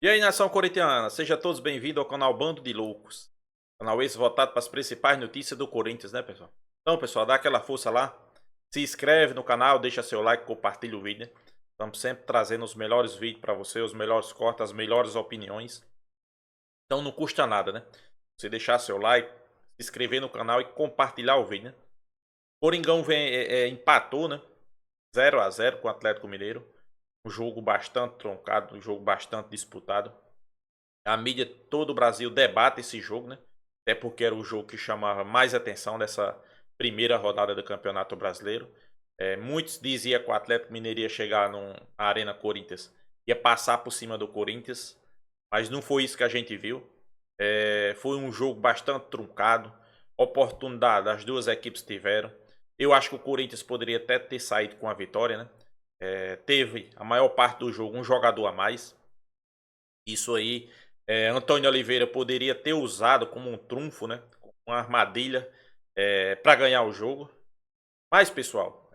E aí, nação corintiana, sejam todos bem-vindos ao canal Bando de Loucos. Canal esse voltado para as principais notícias do Corinthians, né, pessoal? Então, pessoal, dá aquela força lá. Se inscreve no canal, deixa seu like, compartilha o vídeo, né? Estamos sempre trazendo os melhores vídeos para você, os melhores cortes, as melhores opiniões. Então não custa nada, né? Você deixar seu like, se inscrever no canal e compartilhar o vídeo, né? Coringão empatou, né? 0-0 com o Atlético Mineiro. Um jogo bastante truncado, um jogo bastante disputado. A mídia, todo o Brasil debate esse jogo, né? Até porque era o jogo que chamava mais atenção dessa primeira rodada do Campeonato Brasileiro. Muitos diziam que o Atlético Mineiro ia chegar na Arena Corinthians, ia passar por cima do Corinthians, mas não foi isso que a gente viu. Foi um jogo bastante truncado, oportunidade as duas equipes tiveram. Eu acho que o Corinthians poderia até ter saído com a vitória, né? Teve a maior parte do jogo um jogador a mais. Isso aí, Antônio Oliveira poderia ter usado como um trunfo, né? Uma armadilha para ganhar o jogo. Mas, pessoal,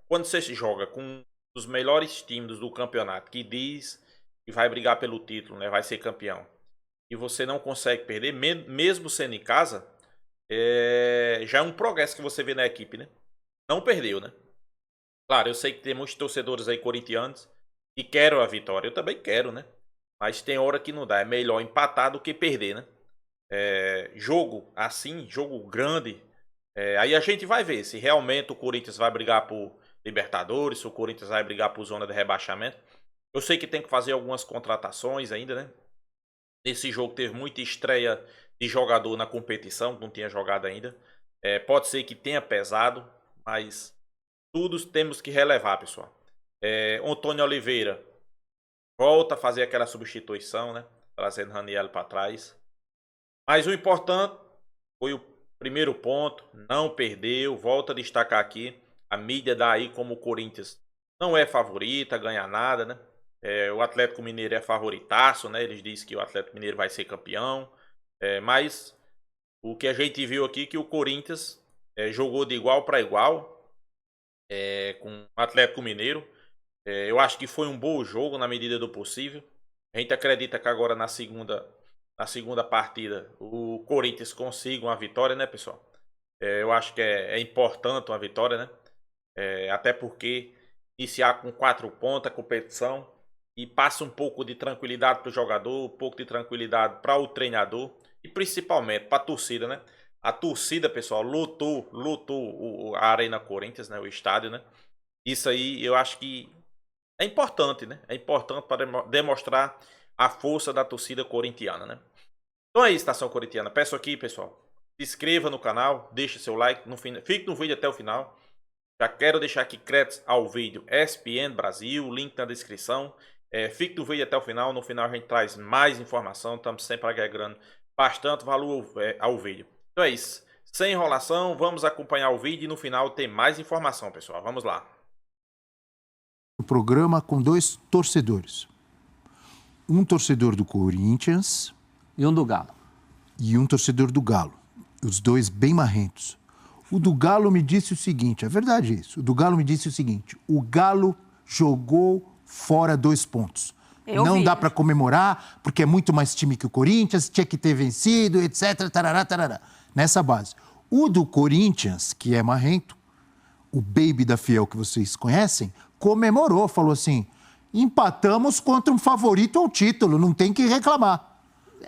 quando você se joga com um dos melhores times do campeonato, que diz que vai brigar pelo título, né? Vai ser campeão, e você não consegue perder, mesmo sendo em casa, já é um progresso que você vê na equipe, né? Não perdeu, né? Claro, eu sei que tem muitos torcedores aí corintianos que querem a vitória. Eu também quero, né? Mas tem hora que não dá. É melhor empatar do que perder, né? Jogo assim, jogo grande. Aí a gente vai ver se realmente o Corinthians vai brigar por Libertadores, se o Corinthians vai brigar por zona de rebaixamento. Eu sei que tem que fazer algumas contratações ainda, né? Nesse jogo teve muita estreia de jogador na competição, que não tinha jogado ainda. Pode ser que tenha pesado, mas tudo temos que relevar, pessoal. Antônio Oliveira volta a fazer aquela substituição, né? Trazendo Raniel para trás. Mas o importante foi o primeiro ponto, não perdeu. Volta a destacar aqui, a mídia dá aí como o Corinthians não é favorita, ganha nada, né? O Atlético Mineiro é favoritaço, né? Eles dizem que o Atlético Mineiro vai ser campeão. Mas o que a gente viu aqui é que o Corinthians jogou de igual para igual com o Atlético Mineiro. Eu acho que foi um bom jogo na medida do possível. A gente acredita que agora na segunda partida o Corinthians consiga uma vitória, né, pessoal? Eu acho que é importante uma vitória, né? Até porque iniciar com 4 pontos a competição e passa um pouco de tranquilidade para o jogador, um pouco de tranquilidade para o treinador e principalmente para a torcida, né? A torcida, pessoal, lotou a Arena Corinthians, né? O estádio, né? Isso aí eu acho que é importante, né? É importante para demonstrar a força da torcida corintiana, né? Então é isso, nação corintiana. Peço aqui, pessoal, se inscreva no canal, deixe seu like, fique no vídeo até o final. Já quero deixar aqui créditos ao vídeo ESPN Brasil, link na descrição. Fique no vídeo até o final. No final a gente traz mais informação. Estamos sempre agregando bastante valor ao vídeo. Então é isso. Sem enrolação, vamos acompanhar o vídeo e no final tem mais informação, pessoal. Vamos lá. O programa com 2 torcedores. Um torcedor do Corinthians e um do Galo. E um torcedor do Galo. Os dois bem marrentos. O do Galo me disse o seguinte, é verdade isso. O do Galo me disse o seguinte, o Galo jogou fora 2 pontos. Não dá para comemorar, porque é muito mais time que o Corinthians, tinha que ter vencido, etc. Tarará, tarará. Nessa base. O do Corinthians, que é marrento, o Baby da Fiel que vocês conhecem, comemorou, falou assim, empatamos contra um favorito ao título, não tem que reclamar.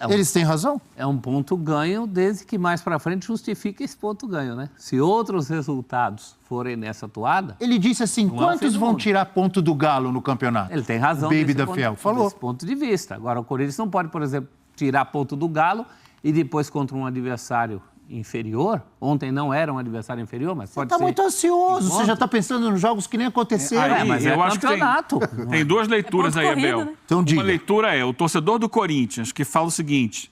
Eles têm razão? É um ponto ganho, desde que mais para frente justifique esse ponto ganho, né? Se outros resultados forem nessa toada... Ele disse assim, quantos vão tirar ponto do Galo no campeonato? Ele tem razão. Baby da Fiel falou. Desse ponto de vista. Agora, o Corinthians não pode, por exemplo, tirar ponto do Galo e depois contra um adversário inferior. Ontem não era um adversário inferior, mas pode ser... Você está muito ansioso, você já está pensando nos jogos que nem aconteceram. Mas eu acho campeonato. Que tem 2 leituras aí, corrido, Abel. Né? Então, diga. Uma leitura o torcedor do Corinthians, que fala o seguinte,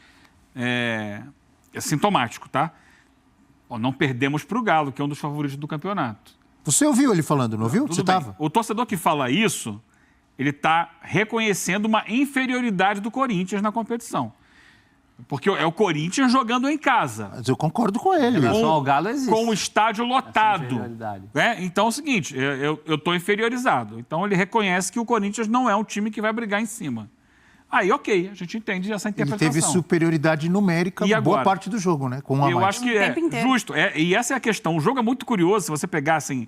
é sintomático, tá? Não perdemos para o Galo, que é um dos favoritos do campeonato. Você ouviu ele falando, não ouviu? Você estava? O torcedor que fala isso, ele está reconhecendo uma inferioridade do Corinthians na competição. Porque é o Corinthians jogando em casa. Mas eu concordo com ele. Em relação ao Galo existe. Com o estádio lotado. Então é o seguinte, eu estou inferiorizado. Então ele reconhece que o Corinthians não é um time que vai brigar em cima. Aí, ok, a gente entende essa Ele interpretação. teve superioridade numérica E boa agora? parte do jogo, né? Com um a Eu mais. acho que é tempo inteiro. justo. E essa é a questão. O jogo é muito curioso. Se você pegar assim,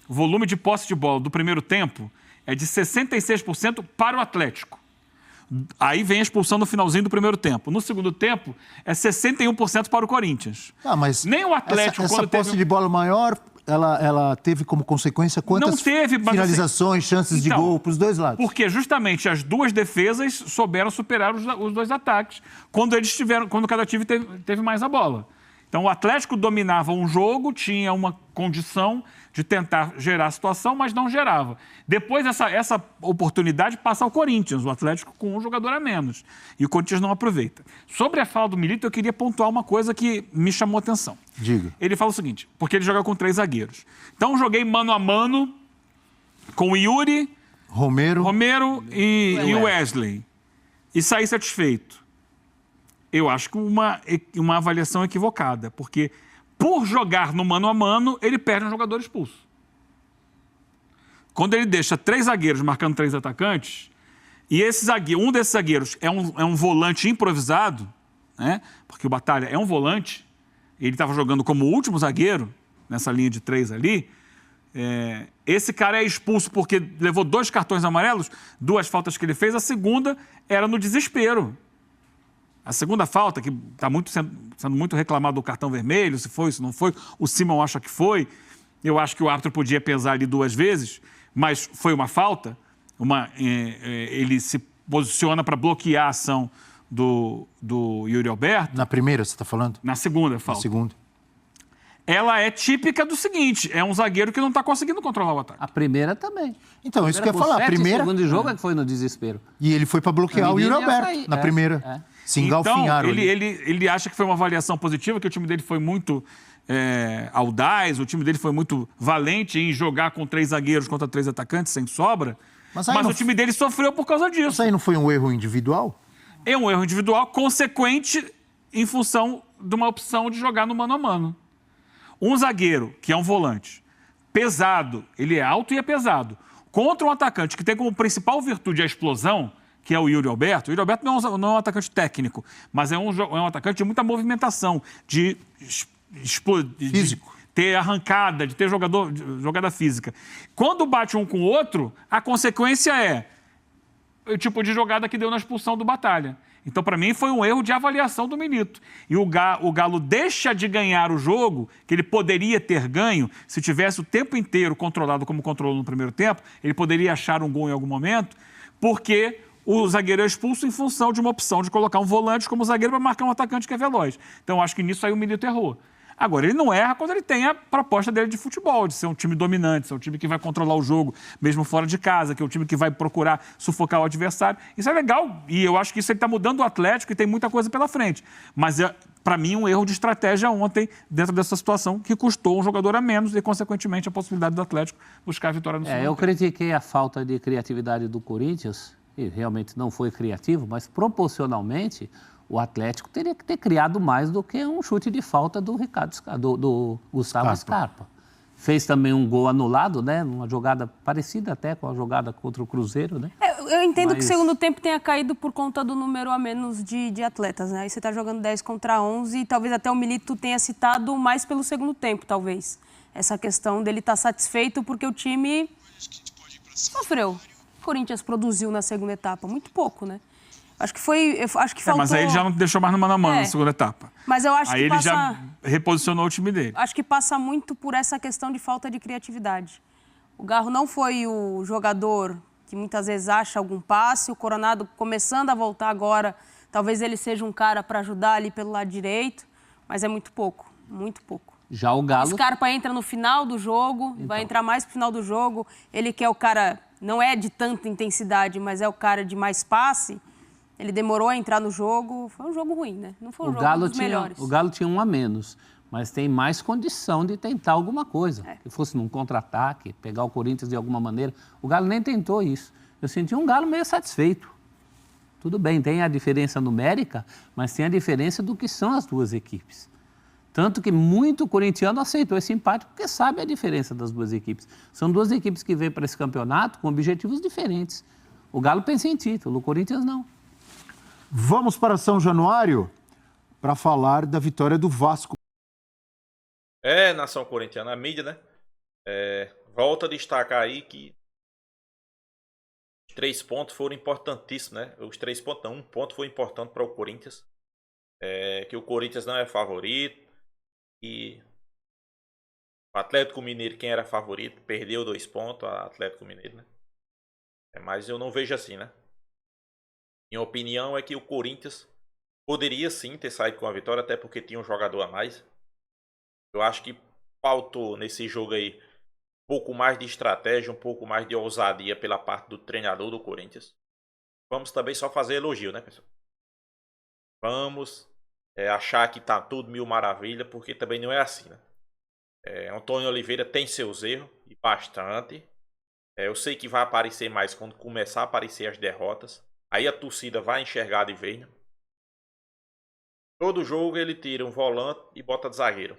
o volume de posse de bola do primeiro tempo é de 66% para o Atlético. Aí vem a expulsão no finalzinho do primeiro tempo. No segundo tempo, é 61% para o Corinthians. Mas Nem o Atlético, essa quando posse teve... de bola maior, ela teve como consequência quantas Não teve, mas finalizações, chances de Então, gol para os dois lados? Porque justamente as duas defesas souberam superar os dois ataques quando cada time teve mais a bola. Então o Atlético dominava um jogo, tinha uma condição de tentar gerar a situação, mas não gerava. Depois essa oportunidade passa ao Corinthians, o Atlético com um jogador a menos. E o Corinthians não aproveita. Sobre a fala do Milito, eu queria pontuar uma coisa que me chamou a atenção. Diga. Ele fala o seguinte, porque ele joga com 3 zagueiros. Então joguei mano a mano com o Yuri, Romero e o Wesley. E saí satisfeito. Eu acho que uma avaliação equivocada, porque por jogar no mano a mano, ele perde um jogador expulso. Quando ele deixa 3 zagueiros marcando 3 atacantes, e um desses zagueiros é um volante improvisado, né? Porque o Batalha é um volante, ele estava jogando como último zagueiro, nessa linha de 3 ali, esse cara é expulso porque levou 2 cartões amarelos, 2 faltas que ele fez, a segunda era no desespero. A segunda falta, que está sendo muito reclamado do cartão vermelho, se foi, se não foi, o Simon acha que foi. Eu acho que o árbitro podia pesar ali 2 vezes, mas foi uma falta. Ele se posiciona para bloquear a ação do Yuri Alberto. Na primeira, você está falando? Na segunda falta. Na segunda. Ela é típica do seguinte, é um zagueiro que não está conseguindo controlar o ataque. A primeira também. Então, isso que eu ia falar. A primeira... segundo de jogo é que foi no desespero. E ele foi para bloquear o Yuri Alberto na primeira. Se engalfinharam. Então, ele acha que foi uma avaliação positiva, que o time dele foi muito audaz, o time dele foi muito valente em jogar com 3 zagueiros contra 3 atacantes, sem sobra. Mas o time dele sofreu por causa disso. Isso aí não foi um erro individual? É um erro individual consequente em função de uma opção de jogar no mano a mano. Um zagueiro, que é um volante, pesado, ele é alto e é pesado, contra um atacante que tem como principal virtude a explosão, que é o Yuri Alberto. O Yuri Alberto não é um atacante técnico, mas é um atacante de muita movimentação, de físico. De ter arrancada, de ter jogada física. Quando bate um com o outro, a consequência é o tipo de jogada que deu na expulsão do Batalha. Então, para mim, foi um erro de avaliação do Milito. E o Galo deixa de ganhar o jogo, que ele poderia ter ganho, se tivesse o tempo inteiro controlado como controlou no primeiro tempo, ele poderia achar um gol em algum momento, porque o zagueiro é expulso em função de uma opção de colocar um volante como zagueiro para marcar um atacante que é veloz. Então, acho que nisso aí o Milito errou. Agora, ele não erra quando ele tem a proposta dele de futebol, de ser um time dominante, ser um time que vai controlar o jogo, mesmo fora de casa, que é um time que vai procurar sufocar o adversário. Isso é legal e eu acho que isso ele está mudando o Atlético e tem muita coisa pela frente. Mas, para mim, um erro de estratégia ontem, dentro dessa situação, que custou um jogador a menos e, consequentemente, a possibilidade do Atlético buscar a vitória no segundo tempo. Eu critiquei a falta de criatividade do Corinthians, e realmente não foi criativo, mas proporcionalmente o Atlético teria que ter criado mais do que um chute de falta do Gustavo Scarpa. Fez também um gol anulado, né? Uma jogada parecida até com a jogada contra o Cruzeiro, né? Eu entendo que o segundo tempo tenha caído por conta do número a menos de atletas, né? Aí você está jogando 10 contra 11 e talvez até o Milito tenha citado mais pelo segundo tempo, talvez. Essa questão dele estar satisfeito porque o time sofreu. O Corinthians produziu na segunda etapa, muito pouco, né? Acho que faltou... Mas aí ele já não deixou mais no mano a mano na segunda etapa. Mas eu acho aí que ele já reposicionou o time dele. Acho que passa muito por essa questão de falta de criatividade. O Garro não foi o jogador que muitas vezes acha algum passe. O Coronado começando a voltar agora, talvez ele seja um cara para ajudar ali pelo lado direito, mas é muito pouco, muito pouco. Já o Galo... O Scarpa entra no final do jogo, vai entrar mais pro final do jogo. Ele que é o cara, não é de tanta intensidade, mas é o cara de mais passe. Ele demorou a entrar no jogo, foi um jogo ruim, né? Não foi um jogo dos melhores. O Galo tinha um a menos, mas tem mais condição de tentar alguma coisa. Se fosse num contra-ataque, pegar o Corinthians de alguma maneira. O Galo nem tentou isso. Eu senti um Galo meio satisfeito. Tudo bem, tem a diferença numérica, mas tem a diferença do que são as duas equipes. Tanto que muito corintiano aceitou esse empate porque sabe a diferença das duas equipes. São duas equipes que vêm para esse campeonato com objetivos diferentes. O Galo pensa em título, o Corinthians não. Vamos para São Januário para falar da vitória do Vasco. Nação corintiana, a mídia, né? Volta a destacar aí que os 3 pontos foram importantíssimos, né? Os 3 pontos, não, 1 ponto foi importante para o Corinthians. Que o Corinthians não é favorito. E o Atlético Mineiro, quem era favorito, perdeu 2 pontos, o Atlético Mineiro, né? Mas eu não vejo assim, né? Minha opinião é que o Corinthians poderia sim ter saído com a vitória, até porque tinha um jogador a mais. Eu acho que faltou nesse jogo aí um pouco mais de estratégia, um pouco mais de ousadia pela parte do treinador do Corinthians. Vamos também só fazer elogio, né, pessoal? Vamos achar que tá tudo mil maravilha, porque também não é assim, né? Antônio Oliveira tem seus erros, e bastante. Eu sei que vai aparecer mais quando começar a aparecer as derrotas. Aí a torcida vai enxergar de vez, né? Todo jogo ele tira um volante e bota de zagueiro.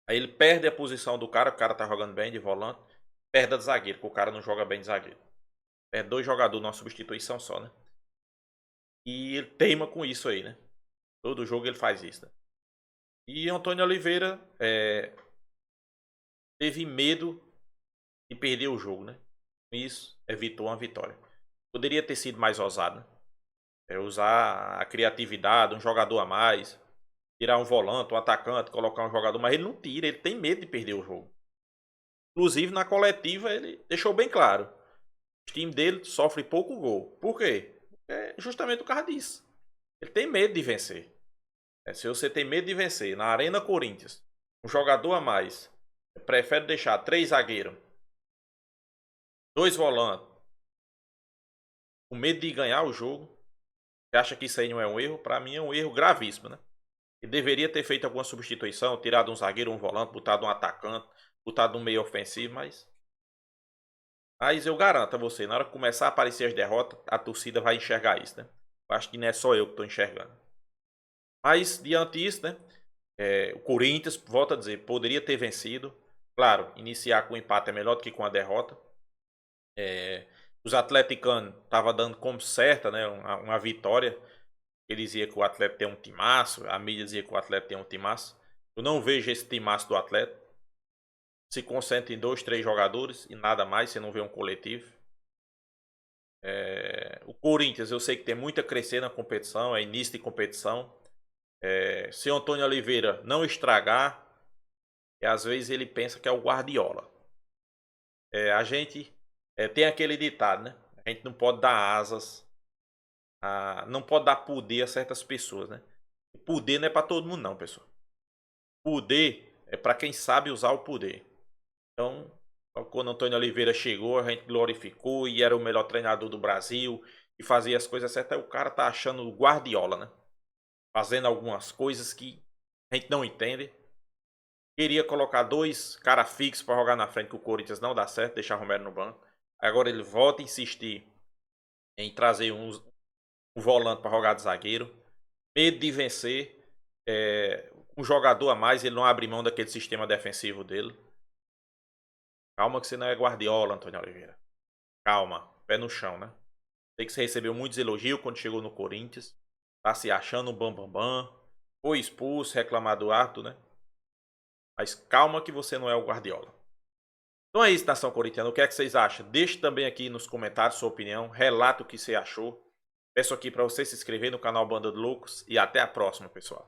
Aí ele perde a posição do cara, o cara tá jogando bem de volante. Perde a de zagueiro, porque o cara não joga bem de zagueiro. 2 jogadores numa substituição só, né? E ele teima com isso aí, né? Todo jogo ele faz isso, né? E Antônio Oliveira teve medo de perder o jogo, né? Isso evitou uma vitória. Poderia ter sido mais ousado, né? Usar a criatividade, um jogador a mais, tirar um volante, um atacante, colocar um jogador, mas ele não tira, ele tem medo de perder o jogo. Inclusive na coletiva ele deixou bem claro, o time dele sofre pouco gol. Por quê? Justamente por causa disso. Ele tem medo de vencer. Se você tem medo de vencer na Arena Corinthians, um jogador a mais, prefere deixar 3 zagueiros, 2 volantes, com medo de ganhar o jogo. Você acha que isso aí não é um erro? Para mim é um erro gravíssimo, né? Ele deveria ter feito alguma substituição, tirado um zagueiro, um volante, botado um atacante, botado um meio ofensivo, mas eu garanto a você, na hora que começar a aparecer as derrotas, a torcida vai enxergar isso, né? Eu acho que não é só eu que estou enxergando. Mas, diante disso, né? O Corinthians, volto a dizer, poderia ter vencido. Claro, iniciar com um empate é melhor do que com a derrota. Os atleticanos estavam dando como certa, né, uma vitória. Ele dizia que o Atlético tem um timaço, a mídia dizia que o Atlético tem um timaço. Eu não vejo esse timaço do Atlético. Se concentra em 2, 3 jogadores e nada mais, você não vê um coletivo. O Corinthians, eu sei que tem muito a crescer na competição, é início de competição. Se o Antônio Oliveira não estragar, às vezes ele pensa que é o Guardiola. A gente tem aquele ditado, né? A gente não pode dar asas, não pode dar poder a certas pessoas, né? Poder não é para todo mundo não, pessoal. Poder é para quem sabe usar o poder. Então, quando o Antônio Oliveira chegou, a gente glorificou e era o melhor treinador do Brasil e fazia as coisas certas. Aí o cara tá achando o Guardiola, né? Fazendo algumas coisas que a gente não entende. Queria colocar 2 caras fixos para jogar na frente, que o Corinthians não dá certo, deixar Romero no banco. Agora ele volta a insistir em trazer um volante para jogar de zagueiro. Medo de vencer. Um jogador a mais, ele não abre mão daquele sistema defensivo dele. Calma que você não é Guardiola, Antônio Oliveira. Calma, pé no chão, né? Sei que você recebeu muitos elogios quando chegou no Corinthians. Tá se achando um bambambam. Foi expulso, reclamado do árbitro, né? Mas calma que você não é o Guardiola. Então é isso, nação corintiana. O que é que vocês acham? Deixe também aqui nos comentários sua opinião. Relata o que você achou. Peço aqui para você se inscrever no canal Banda de Loucos. E até a próxima, pessoal.